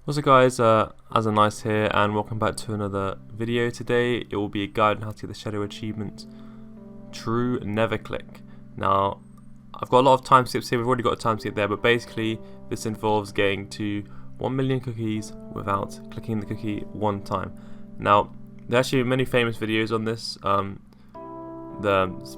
What's up guys, as a nice here and welcome back to another video. Today it will be a guide on how to get the shadow achievement True Neverclick. Now I've got a lot of time skips here, we've already got a time skip there, but basically this involves getting to 1 million cookies without clicking the cookie one time. Now there are actually many famous videos on this,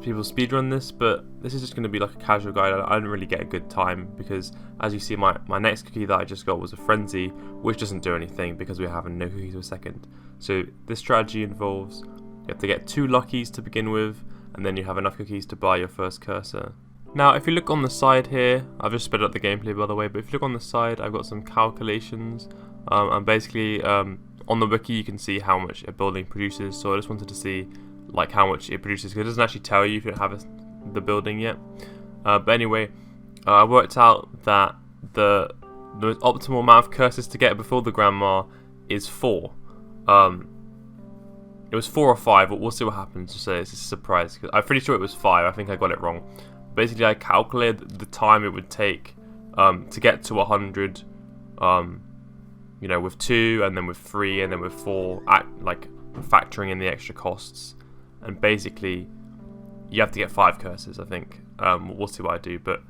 people speedrun this, but this is just going to be like a casual guide. I didn't really get a good time because, as you see, my next cookie that I just got was a frenzy, which doesn't do anything because we're having no cookies per second. So this strategy involves you have to get 2 luckies to begin with, and then you have enough cookies to buy your first cursor. Now if you look on the side here, I've just sped up the gameplay by the way, but if you look on the side I've got some calculations, and basically on the wiki you can see how much a building produces, so I just wanted to see like how much it produces, because it doesn't actually tell you if you don't have the building yet. But anyway, I worked out that the most optimal amount of curses to get before the grandma is 4. It was 4 or 5, but we'll see what happens. So it's a surprise, because I'm pretty sure it was 5. I think I got it wrong. Basically, I calculated the time it would take to get to 100. With 2, and then with 3, and then with 4, like factoring in the extra costs. And basically, you have to get 5 curses, I think. We'll see what I do, but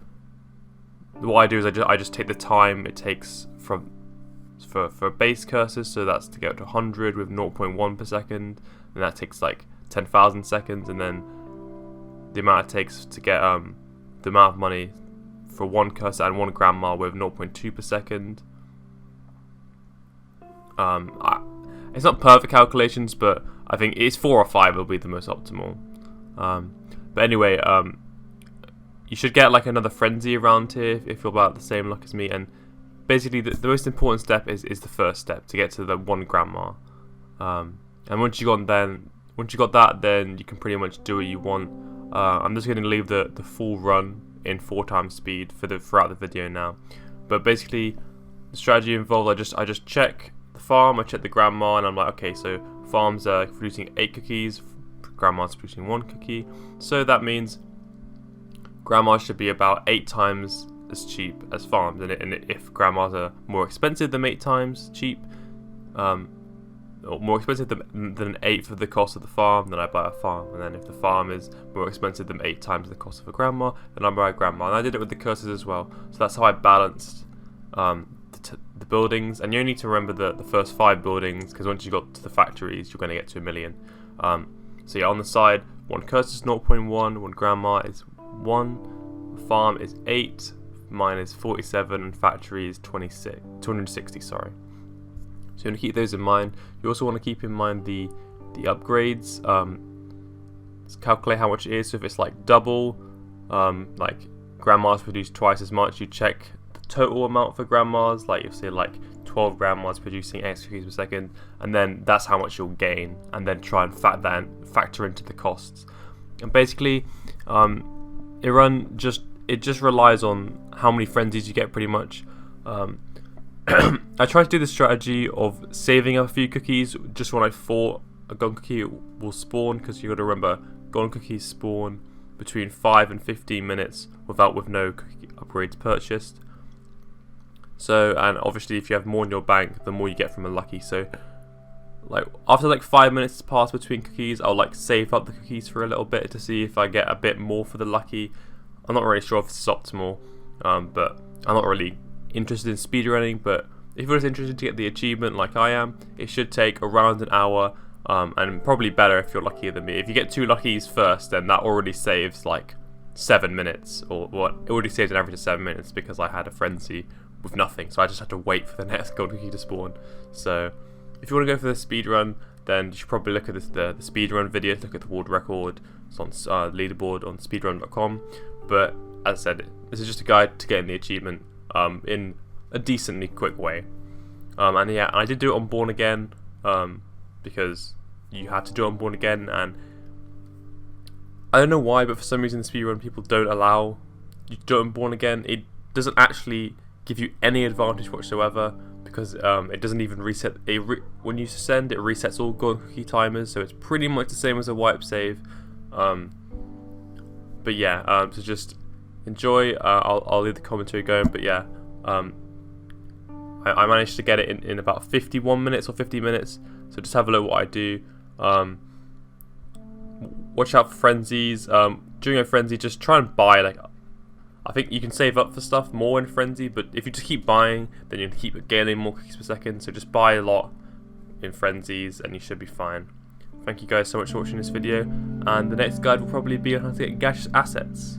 what I do is I just take the time it takes for base curses, so that's to get to 100 with 0.1 per second, and that takes like 10,000 seconds, and then the amount it takes to get the amount of money for 1 cursor and 1 grandma with 0.2 per second. It's not perfect calculations, but I think it's 4 or 5 will be the most optimal. But anyway, you should get like another frenzy around here if you're about the same luck as me. And basically, the most important step is the first step to get to the 1 grandma. And once you got that, then you can pretty much do what you want. I'm just going to leave the full run in 4 times speed throughout the video now. But basically, the strategy involved I just check the farm, I check the grandma, and I'm like, okay, so farms are producing 8 cookies, grandma's producing 1 cookie, so that means grandma should be about 8 times as cheap as farms, and if grandmas are more expensive than 8 times cheap, or more expensive than 8 for the cost of the farm, then I buy a farm. And then if the farm is more expensive than 8 times the cost of a grandma, then I buy a grandma. And I did it with the curses as well, so that's how I balanced the buildings. And you only need to remember the first 5 buildings, because once you got to the factories you're going to get to 1 million. So yeah, on the side, 1 curse is 0.1, 1 grandma is 1, farm is 8, mine is 47, and factory is 260, sorry. So you want to keep those in mind. You also want to keep in mind the upgrades. Let's calculate how much it is. So if it's like double, like grandmas produce twice as much, you check the total amount for grandmas. Like you'll see like 12 grandmas producing X cookies per second, and then that's how much you'll gain, and then try and factor into the costs. And basically, it just relies on how many frenzies you get, pretty much. I tried to do the strategy of saving a few cookies just when I thought a golden cookie will spawn, because you got to remember golden cookies spawn between 5 and 15 minutes with no cookie upgrades purchased. So, and obviously if you have more in your bank, the more you get from a lucky. So like after like 5 minutes pass between cookies, I'll like save up the cookies for a little bit to see if I get a bit more for the lucky. I'm not really sure if this is optimal, but I'm not really interested in speedrunning. But if you're just interested to get the achievement like I am, it should take around an hour, and probably better if you're luckier than me. If you get 2 luckies first, then that already saves like 7 minutes, or what? It already saves an average of 7 minutes, because I had a frenzy with nothing, so I just had to wait for the next gold cookie to spawn. So if you want to go for the speedrun, then you should probably look at the speedrun videos, look at the world record. It's on leaderboard on speedrun.com. But as I said, this is just a guide to getting the achievement in a decently quick way. And yeah, I did do it on Born Again, because you had to do it on Born Again, and I don't know why, but for some reason the speedrun people don't allow you to do it on Born Again. It doesn't actually give you any advantage whatsoever, because it doesn't even reset. When you send, it resets all golden cookie timers, so it's pretty much the same as a wipe save. But yeah, so just enjoy. I'll leave the commentary going, but yeah, I managed to get it in about 51 minutes or 50 minutes. So just have a look what I do. Watch out for frenzies. During a frenzy, just try and buy, like, I think you can save up for stuff more in frenzy, but if you just keep buying, then you keep gaining more cookies per second. So just buy a lot in frenzies and you should be fine. Thank you guys so much for watching this video, and the next guide will probably be on how to get gaseous assets.